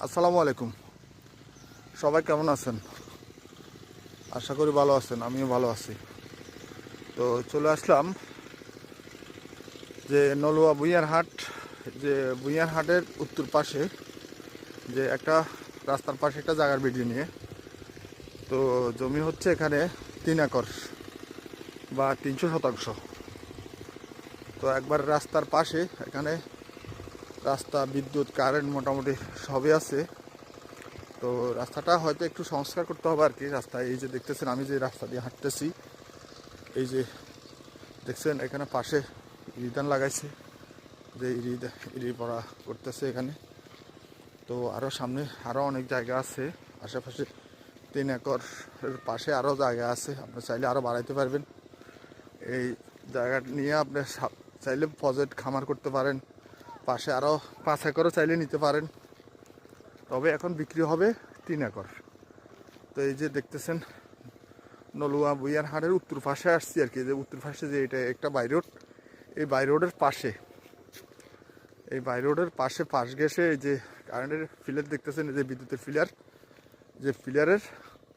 আসসালামু আলাইকুম। সবাই কেমন আছেন? আশা করি ভালো আছেন, আমিও ভালো আছি। তো চলে আসলাম যে নলুয়া ভুঁইয়ারহাট, যে ভুঁইয়ারহাটের উত্তর পাশে যে একটা রাস্তার পাশে একটা জায়গার ভিডিও নিয়ে। তো জমি হচ্ছে এখানে 3 একর বা 300 শতাংশ। তো একবার রাস্তার পাশে এখানে রাস্তা, বিদ্যুৎ, কারেন্ট মোটামুটি সবই আছে। তো রাস্তাটা হয়তো একটু সংস্কার করতে হবে আর কি। রাস্তায় এই যে দেখতেছেন, আমি যে রাস্তা দিয়ে হাঁটতেছি, এই যে দেখছেন এখানে পাশে ইরিধান লাগাইছে, যে ইরি পড়া করতেছে এখানে। তো আরও সামনে আরও অনেক জায়গা আছে আশেপাশে। 3 একরের পাশে আরও জায়গা আছে, আপনি চাইলে আরও বাড়াইতে পারবেন। এই জায়গা নিয়ে আপনি চাইলে প্রজেক্ট খামার করতে পারেন। পাশে আরও 5 একরও চাইলে নিতে পারেন, তবে এখন বিক্রি হবে 3 একর। তো এই যে দেখতেছেন নলুয়া ভুঁইয়ারহাটের উত্তর পাশে আসছি আর কি। যে উত্তর পাশে যে এটা একটা বাই রোড, এই বাই রোডের পাশে, এই বাই রোডের পাশে পাশ গেছে এই যে কারেন্টের ফিলার দেখতেছেন, এই যে বিদ্যুতের ফিলার, যে ফিলারের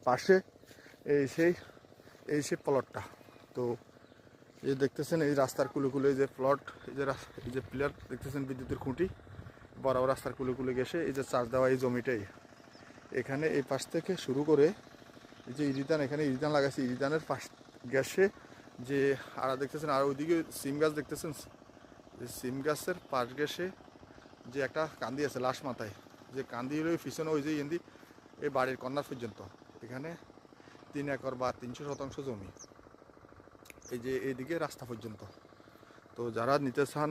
পাশে এই সেই প্লটটা। তো এই দেখতেছেন এই রাস্তার কুলে যে প্লট, এই যে পিলার দেখতেছেন, বিদ্যুতের খুঁটি বরাবর রাস্তার কুলে গেছে। এই যে চাষ দেওয়া এই জমিটাই, এখানে এই পাশ থেকে শুরু করে এই যে ইরিধান, এখানে ইরিধান লাগাইছে, ইরিধানের পাশ গেছে যে আর দেখতেছেন, আর ওইদিকে সিম গাছ দেখতেছেন, যে সিম গাছের পাশ গেছে যে একটা কান্দি আছে লাশ মাথায়, যে কান্দি হলো পিছনে ওই যে ইন্দি এই বাড়ির কর্নার পর্যন্ত। এখানে 3 একর বা 300 শতাংশ জমি, এই যে এইদিকে রাস্তা পর্যন্ত। তো যারা নিতে চান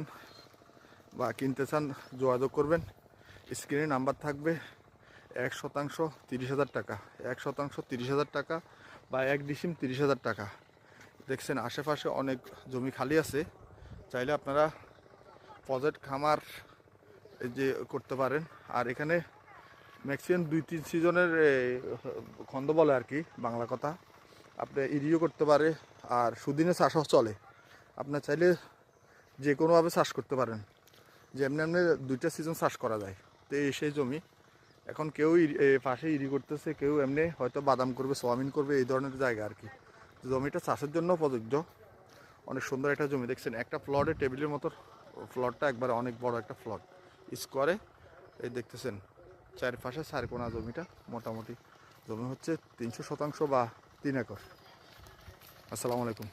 বা কিনতে চান যোগাযোগ করবেন, স্ক্রিনে নাম্বার থাকবে। 1 শতাংশ 30,000 টাকা, 1 শতাংশ 30,000 টাকা, বা 1 ডিসিম 30,000 টাকা। দেখছেন আশেপাশে অনেক জমি খালি আছে, চাইলে আপনারা প্রজেক্ট খামার এই যে করতে পারেন। আর এখানে ম্যাক্সিমাম 2-3 সিজনের খন্দ বলে আর কি, বাংলা কথা। আপনি ইরিও করতে পারে, আর সুদিনে চাষও চলে। আপনার চাইলে যে কোনোভাবে চাষ করতে পারেন, যে এমনি এমনি 2টা সিজন চাষ করা যায়। তো এই সেই জমি এখন কেউ পাশে ইরি করতেছে, কেউ এমনি হয়তো বাদাম করবে, সোয়াবিন করবে, এই ধরনের জায়গা আর কি। জমিটা চাষের জন্য প্রযোজ্য। অনেক সুন্দর একটা জমি দেখছেন, একটা প্লটে টেবিলের মতো প্লটটা, একবারে অনেক বড় একটা প্লট স্কোয়ারে। এই দেখতেছেন চারপাশে 4 কোনা জমিটা, মোটামুটি জমি হচ্ছে 300 শতাংশ বা 3 একর। আসসালামু আলাইকুম।